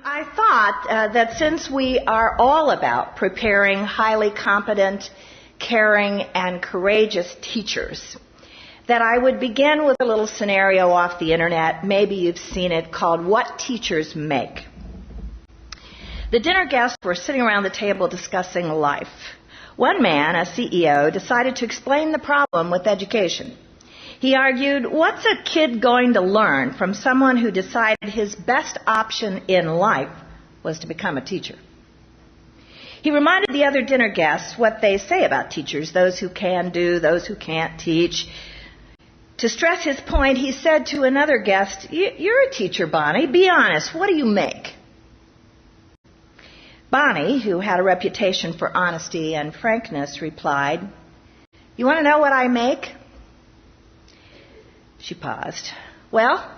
I thought that since we are all about preparing highly competent, caring, and courageous teachers, that I would begin with a little scenario off the internet. Maybe you've seen it, called What Teachers Make. The dinner guests were sitting around the table discussing life. One man, a CEO, decided to explain the problem with education. He argued, what's a kid going to learn from someone who decided his best option in life was to become a teacher? He reminded the other dinner guests what they say about teachers, those who can do, those who can't teach. To stress his point, he said to another guest, you're a teacher, Bonnie. Be honest. What do you make? Bonnie, who had a reputation for honesty and frankness, replied, you want to know what I make? She paused. Well,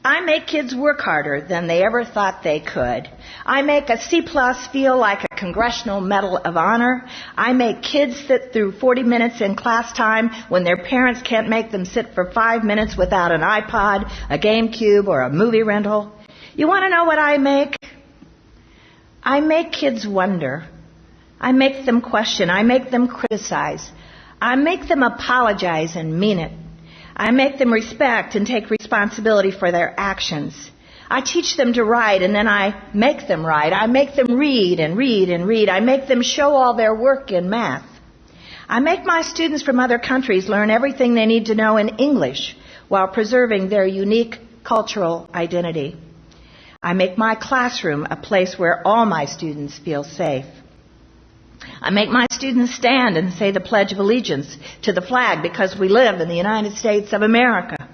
I make kids work harder than they ever thought they could. I make a C+ feel like a Congressional Medal of Honor. I make kids sit through 40 minutes in class time when their parents can't make them sit for 5 minutes without an iPod, a GameCube, or a movie rental. You want to know what I make? I make kids wonder. I make them question. I make them criticize. I make them apologize and mean it. I make them respect and take responsibility for their actions. I teach them to write, and then I make them write. I make them read and read and read. I make them show all their work in math. I make my students from other countries learn everything they need to know in English while preserving their unique cultural identity. I make my classroom a place where all my students feel safe. I make my students stand and say the Pledge of Allegiance to the flag because we live in the United States of America.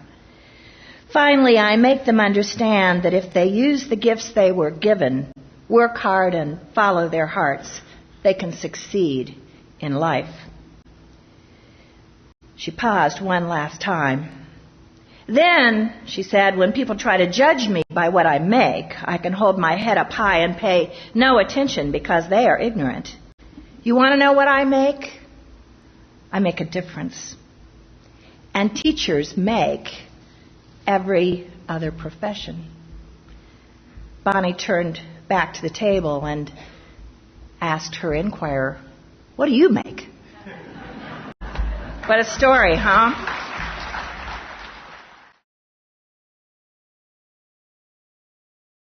Finally, I make them understand that if they use the gifts they were given, work hard and follow their hearts, they can succeed in life. She paused one last time. Then, she said, when people try to judge me by what I make, I can hold my head up high and pay no attention because they are ignorant. You want to know what I make? I make a difference. And teachers make every other profession. Bonnie turned back to the table and asked her inquirer, what do you make? What a story, huh?